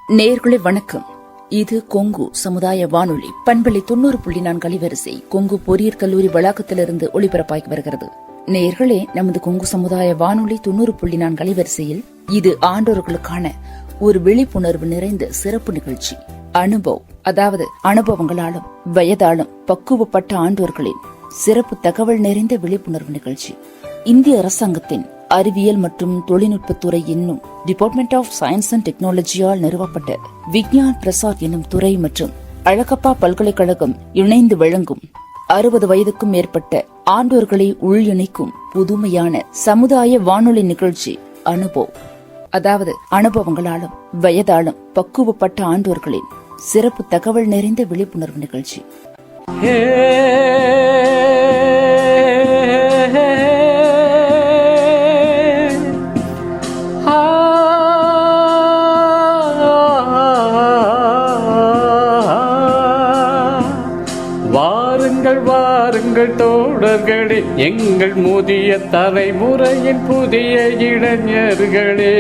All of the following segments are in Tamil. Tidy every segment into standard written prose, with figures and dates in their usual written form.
நேயர்களே வணக்கம். இது கொங்கு சமுதாய வானொலி பண்பலை 90.4 அலைவரிசை கொங்கு பொறியியற் கல்லூரி வளாகத்திலிருந்து ஒளிபரப்பாகி வருகிறது. நேயர்களே, நமது கொங்கு சமுதாய வானொலி 90.4 அலைவரிசையில் இது ஆண்டோர்களுக்கான ஒரு விழிப்புணர்வு நிறைந்த சிறப்பு நிகழ்ச்சி. அனுபவங்களாலும் வயதாலும் பக்குவப்பட்ட ஆண்டோர்களின் சிறப்பு தகவல் நிறைந்த விழிப்புணர்வு நிகழ்ச்சி. இந்திய அரசாங்கத்தின் அறிவியல் மற்றும் தொழில்நுட்பத்துறை என்னும் டிபார்ட்மெண்ட் ஆஃப் சயின்ஸ் அண்ட் டெக்னாலஜியால் நிறுவப்பட்ட விக்ஞான் பிரசாத் என்னும் துறை மற்றும் அழகப்பா பல்கலைக்கழகம் இணைந்து வழங்கும் 60 வயதுக்கும் மேற்பட்ட ஆண்டோர்களை உள்இணைக்கும் புதுமையான சமுதாய வானொலி நிகழ்ச்சி அனுபவங்களாலும் வயதாலும் பக்குவப்பட்ட ஆண்டோர்களின் சிறப்பு தகவல் நிறைந்த விழிப்புணர்வு நிகழ்ச்சி. வாருங்கள் தோழர்களே, எங்கள் முதிய தலைமுறையின் புதிய இளைஞர்களே.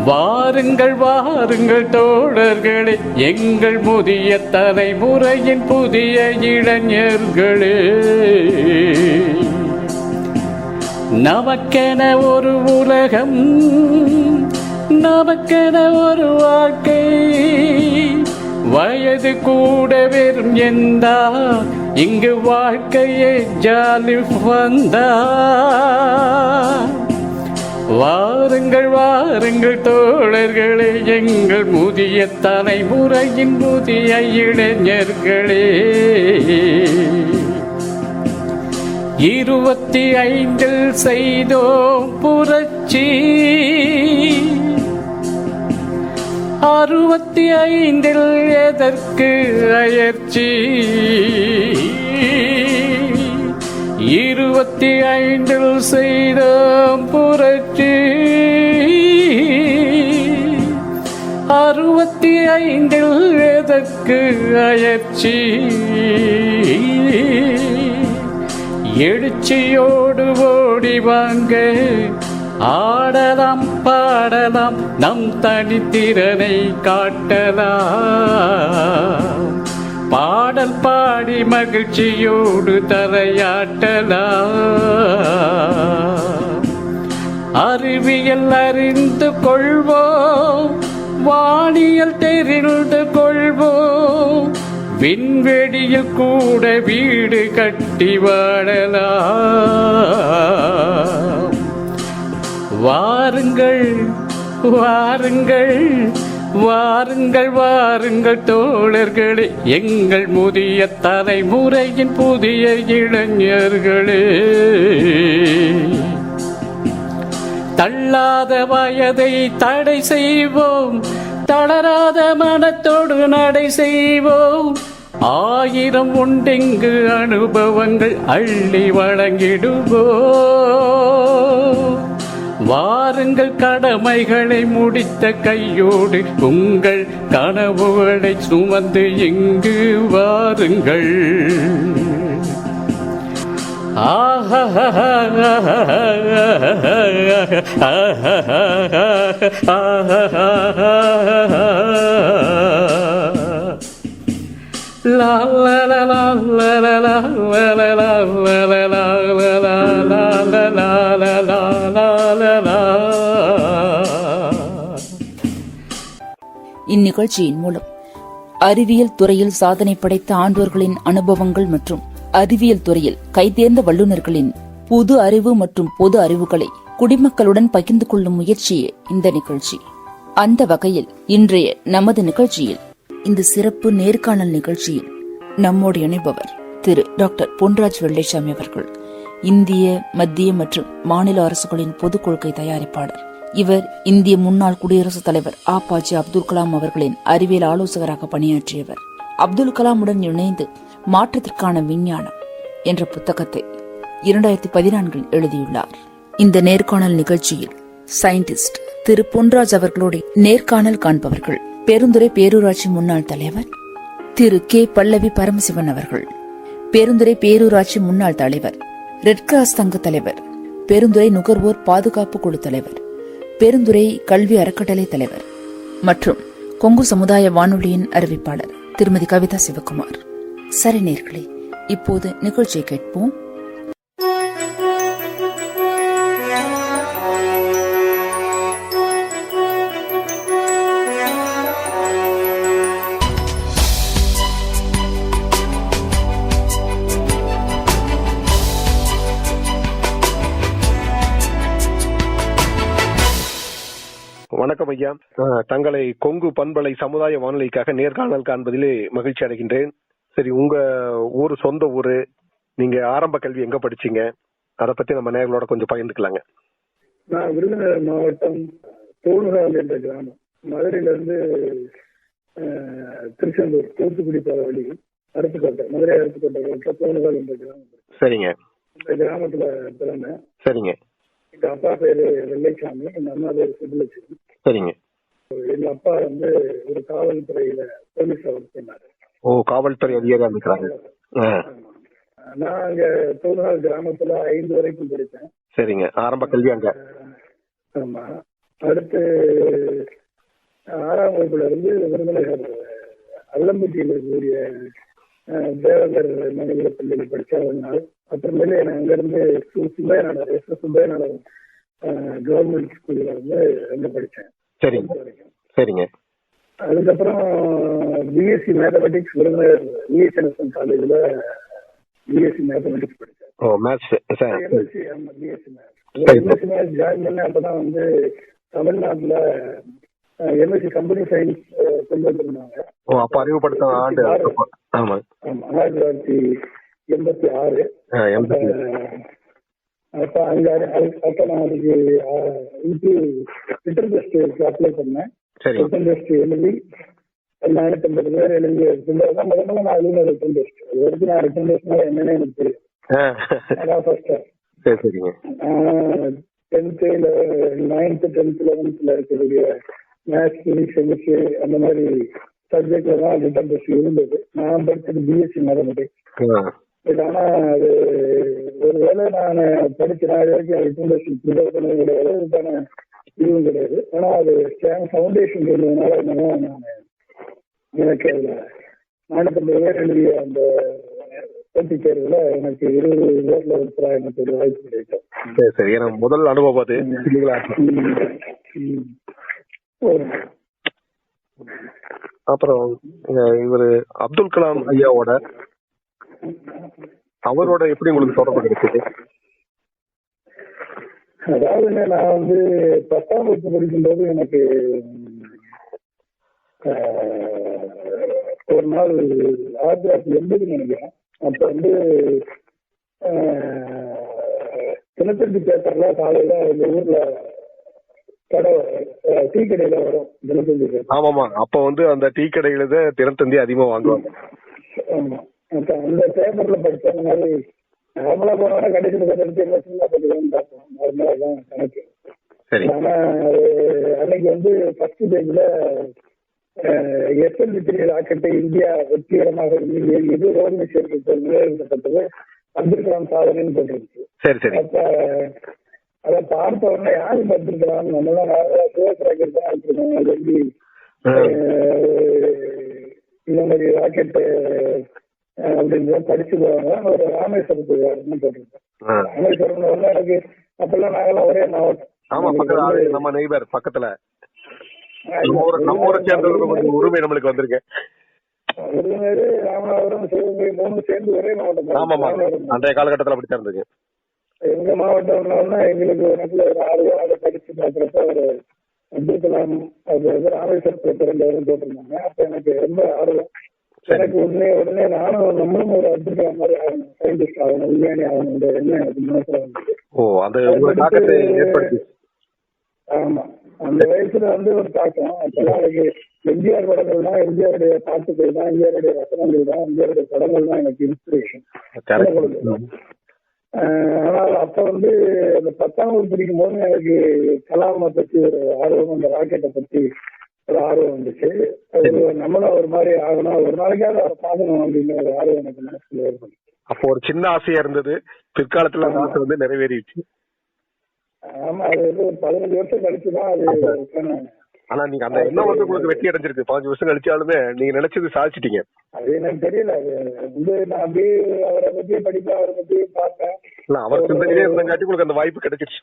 வாருங்கள் தோழர்களே, எங்கள் முதிய தலைமுறையின் புதிய இளைஞர்களே. நமக்கென ஒரு உலகம், நமக்கென ஒரு வாழ்க்கை, வயது கூட வெறும் எந்தா, இங்கு வாழ்க்கையே ஜாலி வந்தா. வாருங்கள் தோழர்களே, எங்கள் முதிய தலைமுறையின் புதிய இளைஞர்களே. 25 செய்தோம் புரட்சி, 65 எதற்கு அயற்சி. 25 செய்தோம் புரட்சி, 65 எதற்கு அயற்சி. எழுச்சியோடு ஓடி வாங்க, ஆடலாம் பாடலாம், நம் தனித்திறனை காட்டலாம். பாடல் பாடி மகிழ்ச்சியோடு தலையாட்டலாம். அறிவியல் அறிந்து கொள்வோம், வானியல் தெரிந்து கொள்வோம், விண்வெளியில் கூட வீடு கட்டி வாழலாம். வாருங்கள் தோழர்களே, எங்கள் முதிய தலைமுறையின் புதிய இளைஞர்களே. தள்ளாத வயதை தடை செய்வோம், தளராத மனத்தோடு நடை செய்வோம். 1000 உண்டெங்கு அனுபவங்கள் அள்ளி வழங்கிடுவோம். வாருங்கள் கடமைகளை முடித்த கையோடு உங்கள் கனவுகளை சுமந்து இங்கு வாருங்கள். La la la la la la la la la la la la இந்நிகழ்ச்சியின் மூலம் அறிவியல் துறையில் சாதனை படைத்த ஆண்டோர்களின் அனுபவங்கள் மற்றும் அறிவியல் துறையில் கைதேர்ந்த வல்லுநர்களின் புது அறிவு மற்றும் பொது அறிவுகளை குடிமக்களுடன் பகிர்ந்து கொள்ளும் முயற்சியே இந்த நிகழ்ச்சி. அந்த வகையில் இன்றைய நமது நிகழ்ச்சியில், இந்த சிறப்பு நேர்காணல் நிகழ்ச்சியில் நம்மோடு இணைப்பவர் திரு டாக்டர் பொன்ராஜ் வெள்ளைசாமி அவர்கள். இந்திய, மத்திய மற்றும் மாநில அரசுகளின் பொதுக் கொள்கை தயாரிப்பாளர். இவர் இந்திய முன்னாள் குடியரசுத் தலைவர் ஆபாஜி அப்துல் கலாம் அவர்களின் அறிவியல் ஆலோசகராக பணியாற்றியவர். அப்துல் கலாமுடன் இணைந்து மாற்றத்திற்கான விஞ்ஞானம் என்ற புத்தகத்தை 2014 எழுதியுள்ளார். இந்த நேர்காணல் நிகழ்ச்சியில் சயின்டிஸ்ட் திரு பொன்ராஜ் அவர்களோடு நேர்காணல் காண்பவர்கள் பெருந்துறை பேரூராட்சி முன்னாள் தலைவர் திரு கே பல்லவி பரமசிவன் அவர்கள், பெருந்துறை பேரூராட்சி முன்னாள் தலைவர், ரெட் கிராஸ் தங்க தலைவர், பெருந்துறை நுகர்வோர் பாதுகாப்பு குழு தலைவர், பெருந்துறை கல்வி அறக்கட்டளை தலைவர் மற்றும் கொங்கு சமுதாய வானொலியின் அறிவிப்பாளர் திருமதி கவிதா சிவகுமார். சரி நேயர்களே, இப்போது நிகழ்ச்சியை கேட்போம். வணக்கம் ஐயா. தங்களை கொங்கு பண்பலை சமுதாய வானொலிக்காக நேர்காணல் காண்பதிலே மகிழ்ச்சி அடைகின்றேன். சரி, உங்க ஊரு சொந்த ஊரு, நீங்க ஆரம்ப கல்வி எங்க படிச்சீங்க, அதை பத்தி நம்ம நேர்களோட கொஞ்சம் பகிர்ந்துக்கலாங்க. நான் விருதுநகர் மாவட்டம் தோணுகால் என்ற கிராமம். மதுரையில இருந்து திருச்செந்தூர் தூத்துக்குடி போற வழி அருப்புக்கோட்டை, மதுரை அருப்புக்கோட்டை தோணுகால் என்ற கிராமம். சரிங்க. இந்த கிராமத்துல பிறந்தேன். சரிங்க. எங்க அப்பா பேரு வெள்ளைசாமி, எங்க அம்மா பேரு சுப்புலட்சுமி. சரிங்க. எங்க அப்பா ஒரு காவல்துறையில போலீஸா ஒர்க் பண்ணாரு. ஓ, காவல்துறை அதிகாரியா இருக்கிறாங்க. நான் அங்க தோணுகால் கிராமத்துல 5 வரைக்கும் படித்தேன். சரிங்க. ஆரம்ப கல்வி அங்க. ஆமா. அடுத்து 6ஆம் வகுப்புல இருந்து விருதுநகர் அல்லம்பட்டியில் இருக்கக்கூடிய தேவகர் மனித பள்ளியில் படிச்சதுனால அப்புறமேலே நான் அங்க இருந்து சுப்பையநாடர் கவர்மெண்ட் ஸ்கூல்ல இருந்து அங்க படிச்சேன். சரிங்க. சரிங்க. அதுக்கப்புறம் பிஎஸ்சி மேத்தமெட்டிக்ஸ் விருதுநகர் விஎஸ்என்எஸ்என் காலேஜ்ல பிஎஸ்சி மேத்தமெட்டிக்ஸ் படிச்சேன். ஓ, மேத்ஸ். எம்எஸ்சி. ஆமா, பிஎஸ்சி மேத்ஸ் ஜாயின் பண்ண. அப்பதான் தமிழ்நாட்டுல எம்எஸ்சி கம்பெனி சயின்ஸ் கொண்டு வந்திருந்தாங்க. ஓ, அப்ப அறிவுப்படுத்த ஆண்டு. ஆமா. 1986. அப்ப அங்க அப்ப நான் அதுக்கு ரிட்டன் டெஸ்ட் அப்ளை பண்ணேன். ரிட்டன் டெஸ்ட் எழுதி 950 பேர் எழுதி முதல்ல நான் எழுதின ரிட்டன் டெஸ்ட். இது வரைக்கும் நான் ரிட்டன் டெஸ்ட்னா என்னன்னு எனக்கு தெரியும். அதான் ஃபர்ஸ்ட். சரிங்க. 10th 9th 10th 11th இருக்கக்கூடிய மேத்ஸ், பிசிக்ஸ், கெமிஸ்ட்ரி அந்த மாதிரி சப்ஜெக்ட்ல தான் ரிட்டன் டெஸ்ட் இருந்தது. நான் படிச்சது பிஎஸ்சி மேத்தமெட்டிக்ஸ். பட் ஆனா அது ஒருவேளை நான் படிச்சேன் இது வரைக்கும் ரிட்டன் டெஸ்ட் ப்ரிப்பேர் பண்ணது கிடையாது, இதுக்கான இதுவும் கிடையாது. ஆனா அது ஸ்ட்ராங் ஃபவுண்டேஷன் இருந்ததுனால நான் எனக்கு அதுல 450 பேர் எழுதிய அந்த போட்டித் தேர்வுல எனக்கு 20 பேர்ல ஒருத்தரா எனக்கு ஒரு வாய்ப்பு கிடைக்கும். சரி, எனக்கு முதல் அனுபவம் அது. அப்புறம் இவரு அப்துல் கலாம் ஐயாவோட அவரோட எப்படி உங்களுக்கு தொடர்பு கிடைச்சது? அதாவது நான் 10ஆம் வகுப்பு படிக்கும்போது எனக்கு ஒரு நாள் 1980 நினைக்கிறேன். அப்ப தினத்தந்தி பேப்பர்ல காலையில எங்க ஊர்ல டீ கடையில வரும் தினத்தந்தி பேப்பர். ஆமாமா, அப்ப அந்த டீ கடையில தான் தினத்தந்தி அதிகமா வாங்குவாங்க. ஆமா. அந்த பேப்பர்ல படிச்ச மாதிரி நார்மலா போனா கடைசியில் படிக்கலாம் பார்ப்போம். நார்மலா தான் கணக்கு. ஆனா அன்னைக்கு ஃபர்ஸ்ட் பேஜ்ல SLV-3 ராக்கெட்டை இந்தியா வெற்றிகரமாக இது ரோஹிணி சேர்க்கை நிலைநிறுத்தப்பட்டது அப்துல் கலாம் சாதனைன்னு போட்டிருந்துச்சு. அப்ப அதை பார்த்த உடனே யாரு அப்துல் கலாம், நம்மளாம் சுரேஷ் ராக்கெட் தான் வச்சிருக்கோம், அது எப்படி இந்த மாதிரி ராக்கெட்டு அப்படின்னு படிச்சு போவாங்க. ஒரு ராமேஸ்வரத்துக்கு போட்டிருக்கேன். ராமேஸ்வரம் வந்து எனக்கு அப்பெல்லாம் நாங்கெல்லாம் ஒரே மாவட்டம். நம்ம நெய்பர் பக்கத்துல உரிமை நம்மளுக்கு வந்திருக்கு. விருதுநகர், ராமநாதபுரம், சிவகங்கை 3 சேர்ந்து ஒரே மாவட்டம். அன்றைய காலகட்டத்தில் அப்படித்தான் இருந்துச்சு. எங்க மாவட்டம்னா எங்களுக்கு ஒரு 6 அதை படிச்சு பாக்குறப்ப ஒரு அப்துல் கலாம் அது ராமேஸ்வரத்துல பிறந்தவரும் போட்டிருந்தாங்க. அப்ப எனக்கு ரொம்ப ஆர்வம். எனக்கு உடனே நானும் நம்மளும் ஒரு அப்துல் கலாம் மாதிரி ஆகணும், சயின்டிஸ்ட் ஆகணும், விஞ்ஞானி ஆகணும் என்ன எனக்கு மனசுல வந்து. ஆமா, அந்த வயசுல ஒரு தாக்கம். அப்பெல்லாம் எனக்கு எம்ஜிஆர் படங்கள் தான், எம்ஜிஆருடைய பாட்டுகள் தான், எம்ஜிஆருடைய வசனங்கள் தான், எம்ஜிஆருடைய படங்கள் தான் எனக்கு இன்ஸ்பிரேஷன். ஆனால் அப்ப அந்த 10ஆம் வகுப்பு படிக்கும் போது எனக்கு கலாமை பத்தி ஒரு ஆர்வம், அந்த ராக்கெட்டை பத்தி ஒரு ஆர்வம் வந்துச்சு. நம்மளும் ஒரு மாதிரி ஆகணும், ஒரு நாளைக்காவது அவரை பார்க்கணும் அப்படிங்கிற ஒரு ஆர்வம் எனக்கு மனசுல ஏற்படும். அப்போ ஒரு சின்ன ஆசையா இருந்தது, பிற்காலத்துல அந்த ஆசை நிறைவேறிடுச்சு. ஆமா, அது வந்து ஒரு 15 வருஷம் கழிச்சுதான் அது. ஆனா நீங்க அந்த எண்ணம் வந்து உங்களுக்கு வெற்றி அடைஞ்சிருக்கு. 15 வருஷம் கழிச்சாலுமே நீங்க நினைச்சது சாதிச்சிட்டீங்க. அது எனக்கு தெரியல. அது வந்து நான் அப்படியே அவரை பத்தியே படிப்பேன், அவரை பத்தியே பார்ப்பேன். இல்ல, அவர் சிந்தனையிலே இருந்தங்காட்டி உங்களுக்கு அந்த வாய்ப்பு கிடைச்சிருச்சு.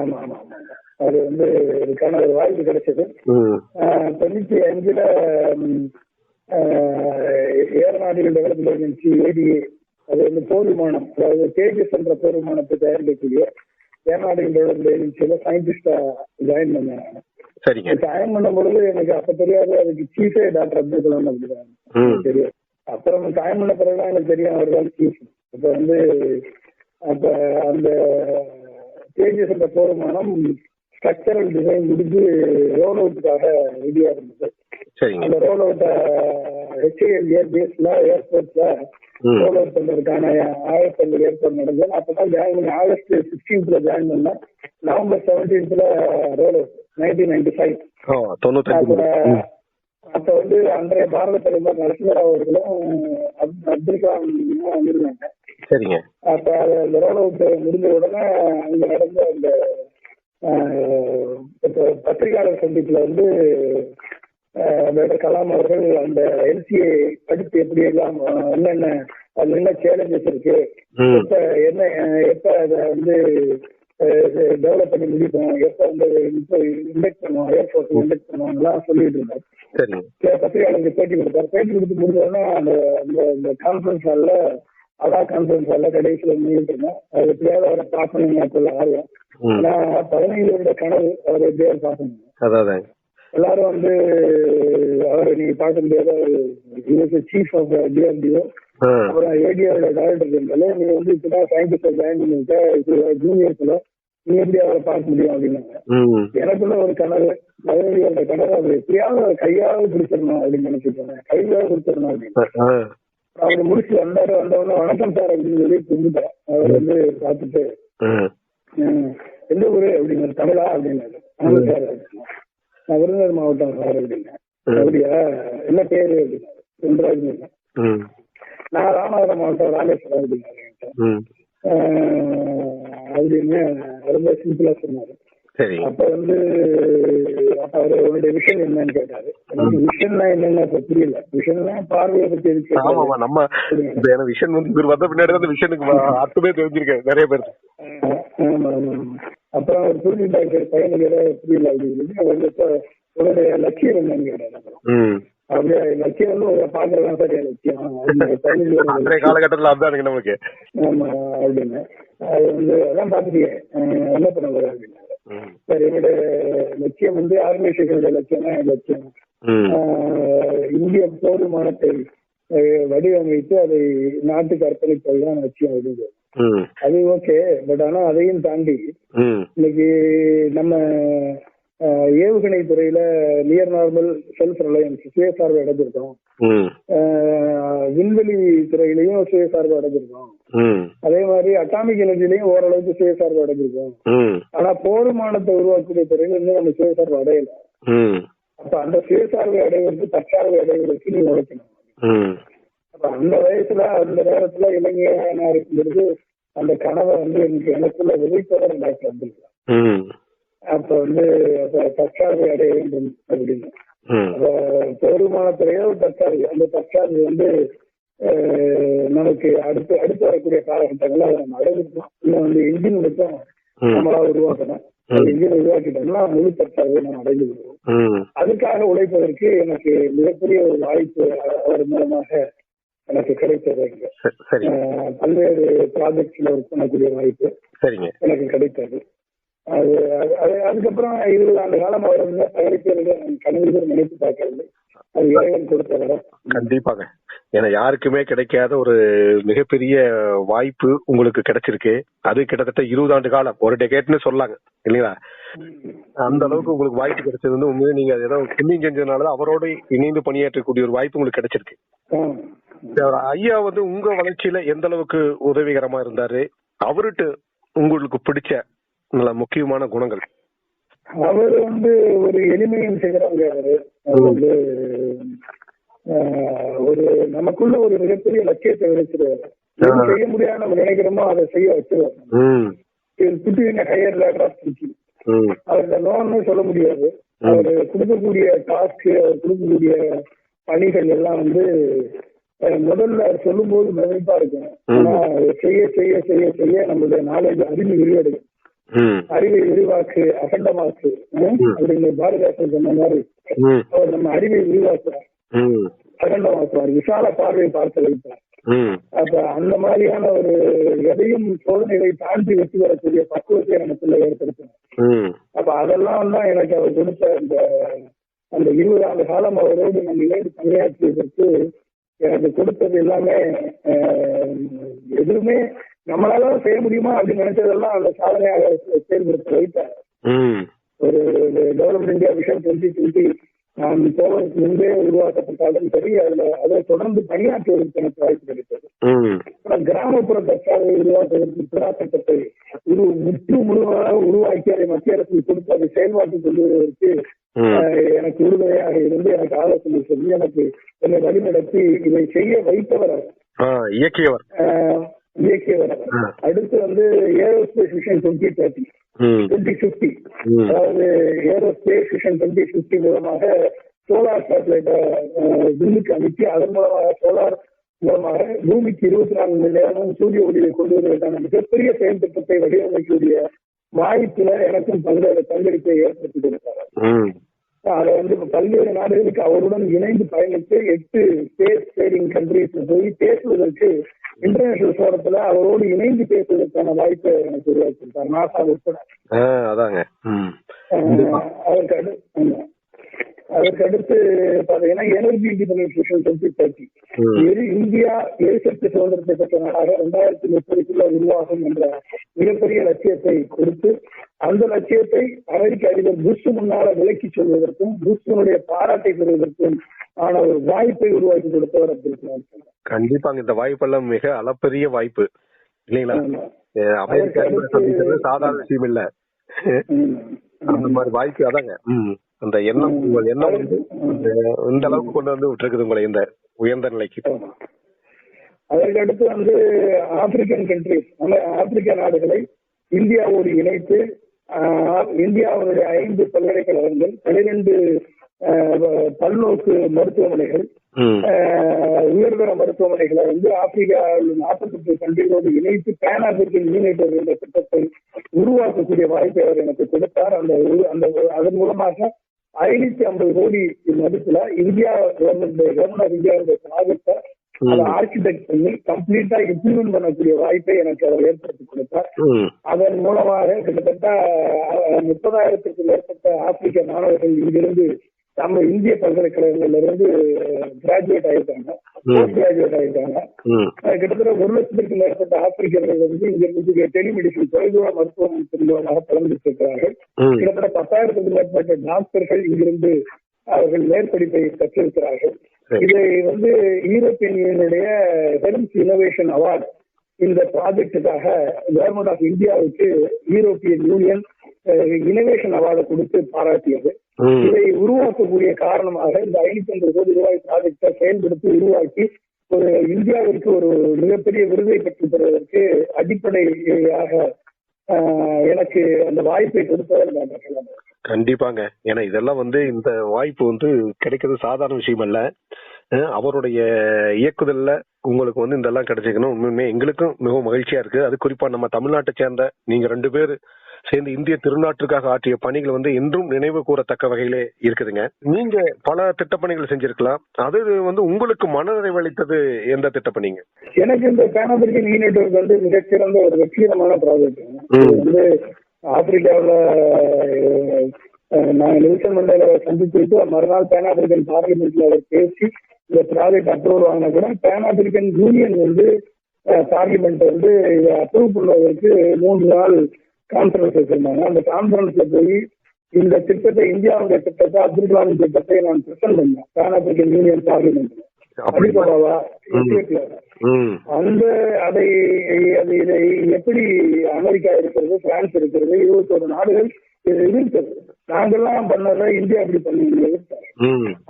ஆமா ஆமா ஆமா, அது வந்து இதுக்கான ஒரு வாய்ப்பு கிடைச்சது. 95ல ஏரோநாட்டிக்கல் டெவலப்மெண்ட் ஏஜென்சி ஏடிஏ, அது வந்து போர் விமானம், அதாவது தேஜஸ் என்ற போர் விமானத்தை தயாரிக்கக்கூடிய ஏரோநாட்டிக்கல் டெவலப்மெண்ட் ஏஜென்சியில சயின்டிஸ்டா ஜாயின் பண்ணேன். சரிங்க. ஜாயின் பண்ணும் பொழுது எனக்கு அப்ப தெரியாது, அதுக்கு சீஃபே டாக்டர் அப்துல் கலாம் அப்படிதான் தெரியும். அப்புறம் ஜாயின் பண்ண பிறகுதான் எனக்கு தெரியும் அவர் தான் சீஃப். அப்ப வந்து அப்ப அந்த தேஜஸ் என்ற போர் விமானம் ஸ்ட்ரக்சரல் டிசைன் முடிஞ்சு ரோல் அவுட்டுக்காக ரெடியா இருந்தது. அந்த ரோல் அவுட் HAL ஏர்பேஸ்ல ஏர்போர்ட்ல ரோல் அவுட் பண்றதுக்கான ஆயத்தங்கள் ஏற்பாடு நடந்தது. அப்பதான் ஜாயின் பண்ணி ஆகஸ்ட் 16th ஜாயின் பண்ண. November 17th roll out 1995. அப்ப வந்து அன்றைய பாரத பிரதமர் நரசிம்மராவ் அவர்களும் அப்துல் கலாம் வந்திருந்தாங்க. சரிங்க. அப்ப அந்த ரோல் அவுட் முடிஞ்ச உடனே அங்க நடந்த அந்த பத்திரிகையாளர் சந்திப்புல வந்து டாக்டர் கலாம் அவர்கள் அந்த LCA படிப்பு எப்படி எல்லாம் என்னென்ன அதுல என்ன சேலஞ்சஸ் இருக்கு, எப்ப அதை வந்து டெவலப் பண்ணி முடிப்போம், எப்ப வந்து இண்டக்ட் பண்ணுவோம், ஏர்போர்ட் இண்டக்ட் பண்ணுவோம் எல்லாம் சொல்லிட்டு இருந்தார். பத்திரிகையாளருக்கு பேட்டி கொடுத்தார். பேட்டி கொடுத்து முடிஞ்சோடனே அந்த கான்ஃபரன்ஸ் ஹால்ல கான்ஃபரன்ஸ் ஹால்ல கடைசியில நின்றுட்டு இருந்தேன். அது எப்படியாவது அவரை பார்க்கணுங்க சொல்ல ஆர்வம். ஆனா 15 வருட கனவு அவரை எப்படியாவது பார்க்கணும். எல்லாரும் வந்து அவரை நீங்க பார்க்க முடியாத சீஃப் ஆஃப் DRDO, அப்புறம் ADRோட டைரக்டர் ஜெனரல், நீங்க வந்து இப்பதான் சயின்டிஸ்டா ஜாயின் பண்ணிருக்க, ஜூனியர்ஸ்ல நீ எப்படி அவரை பார்க்க முடியும் அப்படின்னாங்க. எனக்குள்ள ஒரு கனவு, 15 வருட கனவு, அவர் எப்படியாவது கையாவது பிடிச்சிடணும் அப்படின்னு நினைச்சிட்டு இருந்தேன். கையாவது பிடிச்சிடணும் அப்படின்னு அவர் முடிச்சு வந்தவொடனே வணக்கம் சார் அப்படின்னு சொல்லி கும்பிட்டேன். அவர் வந்து பார்த்துட்டு எந்த ஊரு அப்படிங்கிற தமிழா அப்படின்னாரு. ஆமா சார், நான் விருதுநகர் மாவட்டம் சார் அப்படின்னேன். அப்படியா, என்ன பேரு அப்படின்னாரு. சுந்தராஜ். நான் ராமநாதபுரம் மாவட்டம் ராமேஸ்வரம் அப்படின்னாரு அப்படின்னு ரொம்ப சிம்பிளா சொன்னாரு. அப்ப வந்து அவரு உங்களுடைய விஷன் என்னன்னு கேட்டாரு. எனக்கு விஷன்னா என்னன்னு அப்ப புரியல. விஷன்னா பார்வையை பத்தி இருக்கு. விஷன் வந்து வந்த பின்னாடி அந்த விஷனுக்கு அர்த்தமே தெரிஞ்சிருக்கேன் நிறைய பேர். ஆமா ஆமா. அப்புறம் அவர் புரிஞ்சுட்டாரு பையனுக்கு ஏதாவது புரியல அப்படின்னு சொல்லி உங்களுடைய லட்சியம் என்னன்னு கேட்டாரு. அப்படியே லட்சியம் வந்து உங்களை பாக்குறதா சார் என் லட்சியம் காலகட்டத்தில் அதுதான் நமக்கு. ஆமா அப்படின்னு அது வந்து அதான் பாத்துட்டீங்க என்ன பண்ண போற அப்படின்னு. சார் என்னோட லட்சியம் வந்து ஆர்கனைசேஷனோட லட்சியம் தான் என் லட்சியம். இந்திய போர் விமானத்தை வடிவமைத்து அதை நாட்டுக்கு அர்ப்பணிப்பதுதான் லட்சியம் அப்படின்னு. அது ஓகே. பட் ஆனா அதையும் தாண்டி இன்னைக்கு நம்ம ஏவுகணை துறையில நியர் நார்மல் செல்ஃப் ரிலையன்ஸ் சுயசார்பு அடைஞ்சிருக்கோம். விண்வெளி துறையிலையும் சுயசார்பு அடைஞ்சிருக்கோம். அதே மாதிரி அட்டாமிக் எனர்ஜிலையும் ஓரளவுக்கு சுயசார்பு அடைஞ்சிருக்கோம். ஆனா போர் விமானத்தை உருவாக்கக்கூடிய துறையில இன்னும் நம்ம சுயசார்பு அடையல. அப்ப அந்த சுயசார்பு அடைவதற்கு தற்சார்பு அடைவதற்கு நீ உழைக்கணும். அப்ப அந்த வயசுல அந்த நேரத்துல இளைஞனா இருக்கும் பொழுது அந்த கனவை வந்து எனக்குள்ள விதைப்பவர் டாக்டர் அப்துல் கலாம். அப்ப வந்து தற்சார்பு அடைய வேண்டும் அப்படின்னு போர் விமானத்துறையோ தற்சார்பு, அந்த தற்சார்பு வந்து நமக்கு அடுத்து வரக்கூடிய காலகட்டங்கள்ல அதை நம்ம அடைஞ்சிருக்கோம். இன்னும் வந்து இன்ஜின் மட்டும் நம்மளா உருவாக்கணும். இன்ஜின் உருவாக்கிட்டோம்னா முழு தற்சார்பை நம்ம அடைந்து விடுவோம். அதுக்காக உழைப்பதற்கு எனக்கு மிகப்பெரிய ஒரு வாய்ப்பு அவர் மூலமாக எனக்கு கிடைத்தது. பல்வேறு ப்ராஜெக்ட்ஸ்ல ஒர்க் பண்ணக்கூடிய வாய்ப்பு எனக்கு கிடைத்தது. அதுக்கப்புறம் 20 ஆண்டு காலம் அவர் வந்து கணிதர் நினைத்து பார்க்கறது அது இறைவன் கொடுத்த வரம். கண்டிப்பாக. ஏன்னா யாருக்குமே கிடைக்காத ஒரு மிகப்பெரிய வாய்ப்பு உங்களுக்கு கிடைச்சிருக்கு. அது கிட்டத்தட்ட 20 ஆண்டு காலம், ஒரு டெகேட்னு சொல்லாங்க இல்லைங்களா? அந்த அளவுக்கு உங்களுக்கு வாய்ப்பு கிடைச்சது வந்து உண்மையிலே நீங்க ஏதோ புண்ணியம் செஞ்சதுனாலதான் அவரோட இணைந்து பணியாற்றக்கூடிய ஒரு வாய்ப்பு உங்களுக்கு கிடைச்சிருக்கு. ஐயா வந்து உங்க வளர்ச்சியில எந்த அளவுக்கு உதவிகரமா இருந்தாரு? அவர்கிட்ட உங்களுக்கு பிடிச்ச நல்ல முக்கியமான குணங்கள்? அவர் வந்து ஒரு எளிமையும் செய்யறவங்க. அவரு வந்து ஒரு நமக்குள்ள ஒரு மிகப்பெரிய லட்சியத்தை விளைச்சிருவாரு. செய்ய முடியாது நம்ம நினைக்கிறோமோ அதை செய்ய வச்சிருவாரு. Putting higher ladder of thinking. அவருக்கு லோன்னு சொல்ல முடியாது. அவர் கொடுக்கக்கூடிய டாஸ்க், அவர் கொடுக்கக்கூடிய பணிகள் எல்லாம் வந்து முதல்ல சொல்லும் போது பிரமிப்பா இருக்கும். ஆனா செய்ய செய்ய செய்ய செய்ய நம்மளுடைய நாலேஜ் அறிவு விரிவடையும். அறிவை விரிவாக்கு அகண்டமாக்கு அப்படிங்கிற பாரதிதாசன் சொன்ன மாதிரி அவர் நம்ம அறிவை விரிவாக்குவார், அகண்டமாக்குவார், விசால பார்வையை பார்க்க வைப்பார். அப்ப அந்த மாதிரியான ஒரு எதையும் சோதனைகளை தாண்டி வெற்றி வரக்கூடிய பக்குவத்தை நமக்குள்ள ஏற்படுத்தணும். அப்ப அதெல்லாம் தான் எனக்கு அவர் கொடுத்த அந்த 20 ஆண்டு காலம் அவரோடு நம்ம ஏடு பணியாற்றியதற்கு எனக்கு கொடுத்தது எல்லாமே. எதுவுமே நம்மளால செய்ய முடியுமா அப்படின்னு நினைச்சதெல்லாம் அந்த சாதனையாக செயல்படுத்த வைத்தார். ஒரு டெவலப்மெண்ட் இந்தியா விஷன் 2020 நான் போவதற்கு முன்பே உருவாக்கப்பட்டாலும் சரி, அதை தொடர்ந்து பணியாற்றுவதற்கு எனக்கு வாய்ப்பு கிடைத்தது. கிராமப்புற தற்காலை உருவாக்குவதற்கு புறாசட்டத்தை முழுவதாக உருவாக்கி அதை மத்திய அரசுக்கு கொடுத்து அதை செயல்பாட்டுக்கு கொண்டு வருவதற்கு எனக்கு உறுதுணையாக இருந்து எனக்கு ஆலோசனை சொல்லி எனக்கு என்னை வழிநடத்தி இதை செய்ய வைத்தவர் இயக்கியவர். அடுத்து வந்து ஏரோஸ்பேஸ் விஷன் 2050 அதாவது ஏரோஸ்பேஸ் விஷன் 2050 மூலமாக சோலார் சேட்டலைட்டை விண்ணுக்கு அனுப்பி அதன் மூலமாக சோலார் மூலமாக பூமிக்கு 24 மணி நேரமும் சூரிய ஒளியை கொண்டு வருவதற்கான மிகப்பெரிய செயல் திட்டத்தை வடிவமைக்கக்கூடிய வாய்ப்புல எனக்கும் பங்களிப்பை ஏற்படுத்தி கொடுத்தார். அதை வந்து பல்வேறு நாடுகளுக்கு அவருடன் இணைந்து பயணித்து 8 ஸ்பேஸ் ட்ரேடிங் கண்ட்ரீஸ்ல போய் பேசுவதற்கு இன்டர்நேஷனல் ஃபோரத்துல அவரோடு இணைந்து பேசுவதற்கான வாய்ப்பை எனக்கு உருவாக்கியிருக்கார், நாசா உட்பட. அதற்கு அடுத்து பாத்தீங்கன்னா எனர்ஜி இண்டிபெண்டன்ஸ் விஷன் 2030 இந்தியா எரிசக்தி சுதந்திரத்தை பெற்ற நாடாக 2030 உருவாகும் என்ற மிகப்பெரிய லட்சியத்தை கொடுத்து அந்த லட்சியத்தை அமெரிக்க அதிபர் புஷ் முன்னால விலக்கி சொல்வதற்கும் புஷ்னுடைய பாராட்டை பெறுவதற்கும் ஆன ஒரு வாய்ப்பை உருவாக்கி கொடுத்தவர் அப்துல். கண்டிப்பாங்க, இந்த வாய்ப்பெல்லாம் மிக அளப்பரிய வாய்ப்பு இல்லைங்களா? அமெரிக்கா சாதாரண விஷயம் இல்ல. அந்த மாதிரி வாய்ப்பு அதாங்க. அந்த எண்ணம், உங்கள் எண்ணம் வந்து இந்த அளவுக்கு கொண்டு வந்து விட்டுருக்குது உங்களை இந்த உயர்ந்த நிலைக்கு. அதற்கு அடுத்து வந்து ஆப்பிரிக்கன் கண்ட்ரிஸ், ஆப்பிரிக்க நாடுகளை இந்தியாவோடு இணைத்து இந்தியாவுடைய 5 பல்கலைக்கழகங்கள், 12 பல்நோக்கு மருத்துவமனைகள், உயர்தர மருத்துவமனைகளை வந்து ஆப்பிரிக்காவில் 48 கண்ட்ரிகளோடு இணைத்து பேன் ஆப்பிரிக்கன் யூனிட் என்ற திட்டத்தை உருவாக்கக்கூடிய வாய்ப்பை அவர் எனக்கு கொடுத்தார். அதன் மூலமாக 550 கோடி மதிப்புல இந்தியா கவர்மெண்ட் ஆஃப் இந்தியாவுடைய ப்ராஜெக்டை அதை ஆர்கிடெக்ட் பண்ணி கம்ப்ளீட்டா இம்ப்ளிமெண்ட் பண்ணக்கூடிய வாய்ப்பை எனக்கு அவர் ஏற்படுத்தி கொடுத்தார். அதன் மூலமாக கிட்டத்தட்ட 30,000க்கும் மேற்பட்ட ஆப்பிரிக்க மாணவர்கள் இங்கிருந்து நம்ம இந்திய பல்கலைக்கழகங்கள்ல இருந்து கிராஜுவேட் ஆயிருக்காங்க, போஸ்ட் கிராஜுவேட் ஆயிருக்காங்க. கிட்டத்தட்ட 1,00,000க்கும் மேற்பட்ட ஆப்பிரிக்கர்கள் வந்து இங்க டெலிமெடிசின் தொலைதூர மருத்துவம் மூலமாக கலந்துருக்கிறார்கள். கிட்டத்தட்ட 10,000க்கும் மேற்பட்ட டாக்டர்கள் இங்கிருந்து அவர்கள் மேற்படிப்பை கற்றிருக்கிறார்கள். இதை வந்து யூரோப்பியன் யூனியனுடைய ஹெல்த் இனோவேஷன் அவார்டு இந்த ப்ராஜெக்டுக்காக கவர்மெண்ட் ஆஃப் இந்தியாவுக்கு யூரோப்பியன் யூனியன் இனோவேஷன் அவார்டு கொடுத்து பாராட்டியது. இதை உருவாக்கக்கூடிய காரணமாக இந்த 550 கோடி ரூபாய் ப்ராஜெக்டை செயல்படுத்தி உருவாக்கி ஒரு இந்தியாவிற்கு ஒரு மிகப்பெரிய விருதை பெற்று பெறுவதற்கு அடிப்படையாக எனக்கு அந்த வாய்ப்பை கொடுத்தவர் நான் சொல்லலாம். கண்டிப்பாங்க. ஏன்னா இதெல்லாம் வந்து இந்த வாய்ப்பு வந்து கிடைக்கிறது சாதாரண விஷயம் அல்ல. அவருடைய இயக்குதல்ல உங்களுக்கு வந்து இதெல்லாம் கிடைச்சிக்கணும். உண்மையுமே எங்களுக்கும் மிகவும் மகிழ்ச்சியா இருக்கு. அது குறிப்பா நம்ம தமிழ்நாட்டை சேர்ந்த நீங்க 2 பேர் சேர்ந்து இந்திய திருநாட்டுக்காக ஆற்றிய பணிகள் வந்து என்றும் நினைவு கூறத்தக்க வகையிலே இருக்குதுங்க. நீங்க பல திட்டப்பணிகள் செஞ்சிருக்கலாம். அது வந்து உங்களுக்கு மனநிறைவளித்தது எந்த திட்டப்பணிங்க? எனக்கு இந்த பேன் ஆப்பிரிக்கன் யூனிட் வந்து மிகச்சிறந்த ஒரு வெற்றிகரமான ப்ராஜெக்ட். வந்து ஆப்பிரிக்காவில் நான் நெல்சன் மண்டேலாவை சந்திச்சுட்டு மறுநாள் பேன் ஆப்பிரிக்கன் பார்லிமெண்ட்ல அவர் பேசி இந்த ப்ராஜெக்ட் அப்ரூவல் வாங்கினா கூட பேன் ஆப்பிரிக்கன் யூனியன் வந்து பார்லிமெண்ட் வந்து இதை அப்ரூவ் பண்ணுவதற்கு 3 நாள் கான்பரன்ஸ் வச்சிருந்தாங்க. அந்த கான்பரன்ஸ்ல போய் இந்த திட்டத்தை, இந்தியாவுடைய திட்டத்தை, அப்துல் கலாம் திட்டத்தை நான் பிரசன்ட் பண்ணேன் பேன் ஆப்பிரிக்கன் யூனியன் பார்லிமெண்ட்ல. அடிப்படாவா அந்த அதை இதை எப்படி அமெரிக்கா இருக்கிறது, பிரான்ஸ் இருக்கிறது, 21 நாடுகள் எதிர்த்தது. நாங்கெல்லாம் பண்ணல, இந்தியா அப்படி பண்ணி எதிர்த்தாங்க.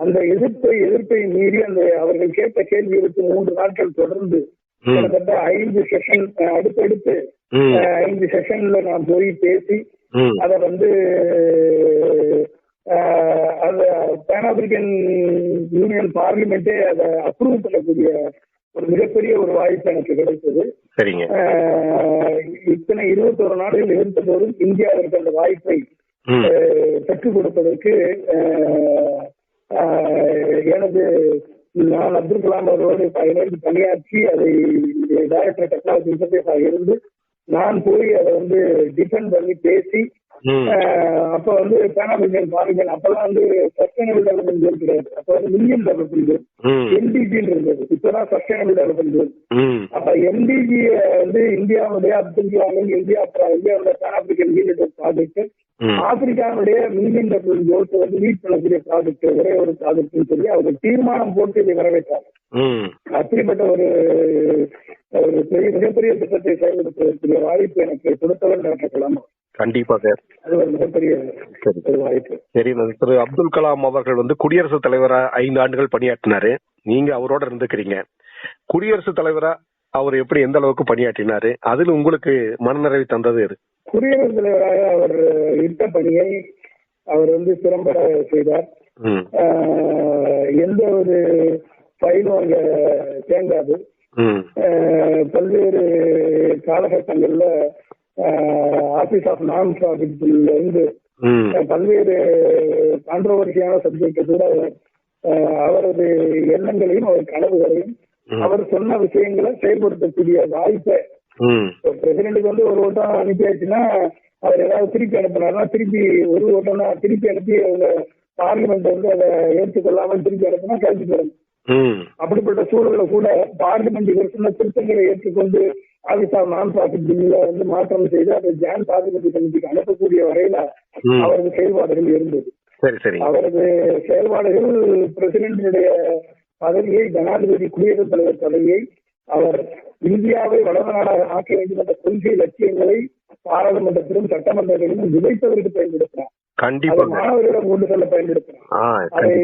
அந்த எதிர்ப்பை மீறி அந்த அவர்கள் கேட்ட கேள்விகளுக்கு 3 நாட்கள் தொடர்ந்து கிட்டத்தட்ட 5 செஷன் அடுத்தடுத்து ம். 5 செஷன்ல நான் போய் பேசி ம். அதை வந்து அந்த பேன் ஆப்பிரிக்கன் யூனியன் பார்லிமெண்டே அதை அப்ரூவ் பண்ணக்கூடிய ஒரு மிகப்பெரிய ஒரு வாய்ப்பு எனக்கு கிடைத்தது. சரிங்க. இத்தனை 21 நாடுகள் இருந்த போதும் இந்தியாவிற்கு அந்த வாய்ப்பை ம். பெற்றுக் கொடுப்பதற்கு எனது நான் அப்துல் கலாம் அவரோடு இணைந்து பணியாற்றி அதை டைரக்டர் டெக்னாலஜி இன்டர்ஃபேஸாக இருந்து நான் போய் அதை வந்து டிஃபெண்ட் பண்ணி பேசி ம். அப்ப வந்து பேன் ஆப்பிரிக்கன் பார்லிமெண்ட் அப்பெல்லாம் வந்து சஸ்டைனபிள் டெவலப்மெண்ட் கோல் கிடையாது. அப்ப வந்து மில்லியன் டெவலப்மெண்ட் கோல் ம். எம்டிஜின்னு இருந்தது. இப்பதான் சஸ்டைனபிள் டெவலப்மெண்ட் கோல். ம். அப்ப எம்டிஜி வந்து இந்தியாவுடைய அப்துல் கலாம் இந்தியாவுடைய பேன் ஆப்பிரிக்கன் யூனிட் ப்ராஜெக்ட் ம். ஆப்பிரிக்காவுடைய மில்லியன் டெவலப்மெண்ட் கோல்ஸ் வந்து லீட் பண்ணக்கூடிய ப்ராஜெக்ட் ஒரே ஒரு ப்ராஜெக்ட்னு சொல்லி அவங்க தீர்மானம் போட்டு இதை வரவேற்றாங்க. ம். அப்படிப்பட்ட ஒரு மிகப்பெரிய திட்டத்தை செயல்படுத்துவதற்குரிய வாய்ப்பு எனக்கு கொடுத்தவர் டாக்டர் கலாம். கண்டிப்பா சார். அது ஒரு மிகப்பெரிய ஒரு வாய்ப்பு. சரி, திரு அப்துல் கலாம் அவர்கள் வந்து குடியரசுத் தலைவரா 5 ஆண்டுகள் பணியாற்றினாரு. நீங்க அவரோட இருந்துக்கிறீங்க. குடியரசுத் தலைவரா அவர் எப்படி எந்த அளவுக்கு பணியாற்றினாரு, அதில் உங்களுக்கு மனநிறைவு தந்தது எது? குடியரசுத் தலைவராக அவர் இட்ட பணியை அவர் வந்து திறம்பட செய்தார். ம். எந்த ஒரு ஃபைலும் அங்க தேங்காது. ம். பல்வேறு காலகட்டங்கள்ல ஆபீஸ் ஆஃப் நான் ப்ராஃபிட்ல இருந்து ம். பல்வேறு கான்ட்ரோவர்சியான சப்ஜெக்ட் கூட அவரது எண்ணங்களையும் அவர் கனவுகளையும் அவர் சொன்ன விஷயங்களை செயல்படுத்தக்கூடிய வாய்ப்பை பிரசிடென்ட்டுக்கு வந்து ஒரு ஓட்டம் அனுப்பியாச்சுன்னா அவர் ஏதாவது திருப்பி அனுப்பினார்னா திருப்பி ஒரு ஓட்டம்னா திருப்பி அனுப்பி அவங்க பார்லிமெண்ட் வந்து அதை ஏற்றுக்கொள்ளாமல் திருப்பி அனுப்பினா கழிச்சு போறோம். அப்படிப்பட்ட சூழல்ல கூட பார்லிமெண்ட் இவர் சொன்ன திருத்தங்களை ஏற்றுக்கொண்டு ஆபீஸ் ஆஃப் நான் ப்ராஃபிட் பில்ல வந்து மாற்றம் செய்து அதை ஜாயின்ட் பார்லிமெண்ட் கமிட்டிக்கு அனுப்பக்கூடிய வரையில அவரது செயல்பாடுகள் இருந்தது. அவரது செயல்பாடுகள் பிரசிடென்டினுடைய பதவியை, ஜனாதிபதி குடியரசுத் தலைவர் பதவியை, அவர் இந்தியாவை வளர்ந்த நாடாக ஆக்க வேண்டும் என்ற கொள்கை லட்சியங்களை பாராளுமன்றத்திலும் சட்டமன்றங்களிலும் விதைப்பதற்கு பயன்படுத்தினார். மாணவர்களிடம் கொண்டு செல்ல பயன்படுத்தினார். அதை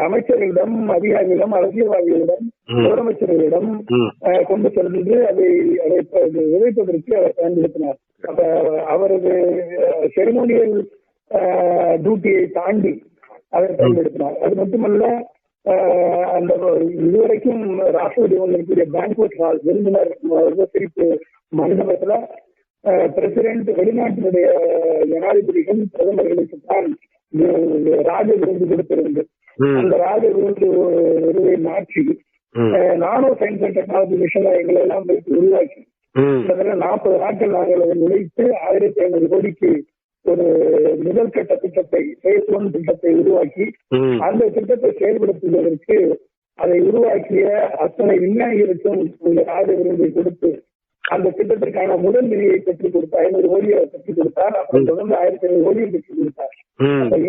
அமைச்சர்களிடம், அதிகாரிகளிடம், அரசியல்வாதிகளிடம், முதலமைச்சர்களிடம் கொண்டு சென்று அதை விதைப்பதற்கு அவர் பயன்படுத்தினார். அப்ப அவரது செரிமோனியல் டியூட்டியை தாண்டி அதை பயன்படுத்தினார். அது மட்டுமல்ல, அந்த இதுவரைக்கும் ராஷ்டிரபதி இருக்கக்கூடிய பேங்க்வெட் ஹால், விருந்தினர் சிரிப்பு மண்டபத்துல பிரசிடென்ட் வெளிநாட்டினுடைய ஜனாதிபதிகள் பிரதமர்களுக்கு தான் ராஜ விருது கொடுத்திருந்து அந்த ராஜ விருதை மாற்றி நானோ சயின்ஸ் அண்ட் டெக்னாலஜி மிஷன் எங்களை எல்லாம் உருவாக்கி 40 நாட்கள் நாங்கள் அதை நுழைத்து 1500 கோடிக்கு ஒரு முதல் கட்ட திட்டத்தை, phase 1 திட்டத்தை உருவாக்கி அந்த திட்டத்தை செயல்படுத்துவதற்கு அதை உருவாக்கிய அத்தனை விஞ்ஞானிகளுக்கும் இந்த ராஜ விருதை கொடுத்து அந்த திட்டத்திற்கான முதல் நிதியை பெற்றுக் கொடுத்தார். 500 கோடியை பெற்றுக் கொடுத்தார். அப்புறம் தொடர்ந்து 1500 கோடியை பெற்றுக் கொடுத்தார்.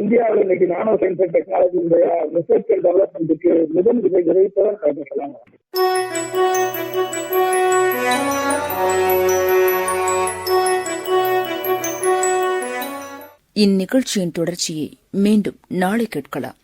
இந்தியாவில் இன்னைக்கு நானோ சயின்ஸ் அண்ட் டெக்னாலஜியுடைய ரிசர்ச் அண்ட் டெவலப்மெண்ட்டுக்கு முதல் விதை விதைப்பவர் டாக்டர் கலாம். இந்நிகழ்ச்சியின் தொடர்ச்சியை மீண்டும் நாளை கேட்கலாம்.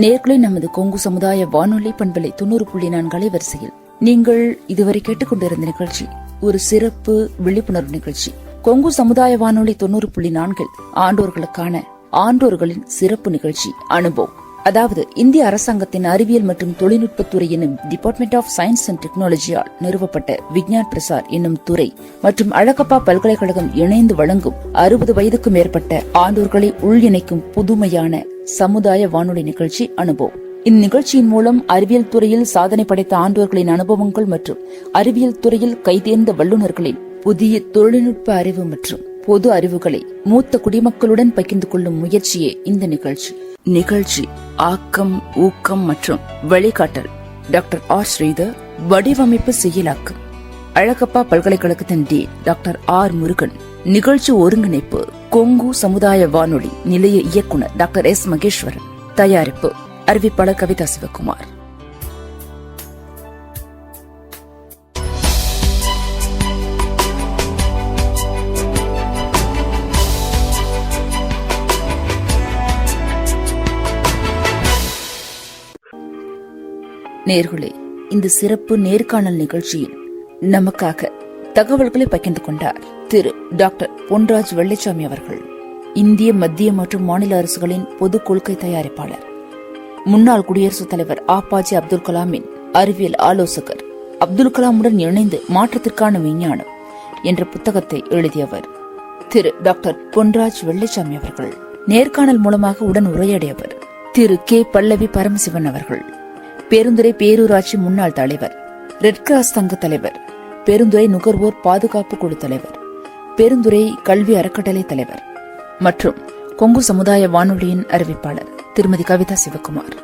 நேர்களை நமது கொங்கு சமுதாய வானொலி பண்பலை 90.4 அலைவரிசையில் நீங்கள் இதுவரை கேட்டுக்கொண்டிருந்த நிகழ்ச்சி ஒரு சிறப்பு விழிப்புணர்வு நிகழ்ச்சி. கொங்கு சமுதாய வானொலி 90.4 ஆண்டோர்களுக்கான ஆண்டோர்களின் சிறப்பு நிகழ்ச்சி அனுபவம். அதாவது இந்திய அரசாங்கத்தின் அறிவியல் மற்றும் தொழில்நுட்பத்துறை என்னும் டிபார்ட்மெண்ட் ஆஃப் சயின்ஸ் அண்ட் டெக்னாலஜியால் நிறுவப்பட்ட விஞ்ஞான் பிரசார் என்னும் துறை மற்றும் அழகப்பா பல்கலைக்கழகம் இணைந்து வழங்கும் 60 வயதுக்கும் மேற்பட்ட ஆண்டோர்களை உள்இணைக்கும் புதுமையான சமுதாய வானொலி நிகழ்ச்சி அனுபவம். இந்நிகழ்ச்சியின் மூலம் அறிவியல் துறையில் சாதனை படைத்த ஆண்டோர்களின் அனுபவங்கள் மற்றும் அறிவியல் துறையில் கைதேர்ந்த வல்லுநர்களின் புதிய தொழில்நுட்ப அறிவு மற்றும் பொது அறிவுகளை மூத்த குடிமக்களுடன் பகிர்ந்து கொள்ளும் முயற்சியே இந்த நிகழ்ச்சி ஆக்கம், ஊக்கம் மற்றும் வழிகாட்டல் டாக்டர் ஆர் ஸ்ரீதர். வடிவமைப்பு செயலாக்கம் அழகப்பா பல்கலைக்கழகத்தின் டி டாக்டர் ஆர் முருகன். நிகழ்ச்சி ஒருங்கிணைப்பு கொங்கு சமுதாய வானொலி நிலைய இயக்குநர் டாக்டர் எஸ் மகேஸ்வரன். தயாரிப்பு அறிவிப்பாளர் கவிதா சிவகுமார். நேயர்களே, இந்த சிறப்பு நேர்காணல் நிகழ்ச்சியில் நமக்காக தகவல்களை பகிர்ந்து கொண்டார் திரு டாக்டர் பொன்ராஜ் வெள்ளைச்சாமி அவர்கள். இந்திய மத்திய மற்றும் மாநில அரசுகளின் பொது கொள்கை தயாரிப்பாளர், முன்னாள் குடியரசுத் தலைவர் ஆபாஜி அப்துல் கலாமின் அறிவியல் ஆலோசகர், அப்துல் கலாமுடன் இணைந்து மாற்றத்திற்கான விஞ்ஞானம் என்ற புத்தகத்தை எழுதியவர் திரு டாக்டர் பொன்ராஜ் வெள்ளைச்சாமி அவர்கள். நேர்காணல் மூலமாக உடன் உரையாடியவர் திரு கே பல்லவி பரமசிவன் அவர்கள். பெருந்துறை பேரூராட்சி முன்னாள் தலைவர், ரெட் கிராஸ் சங்க தலைவர், பெருந்துறை நுகர்வோர் பாதுகாப்பு குழு தலைவர், பெருந்துறை கல்வி அறக்கட்டளை தலைவர் மற்றும் கொங்கு சமுதாய வானொலியின் அறிவிப்பாளர் திருமதி கவிதா சிவகுமார்.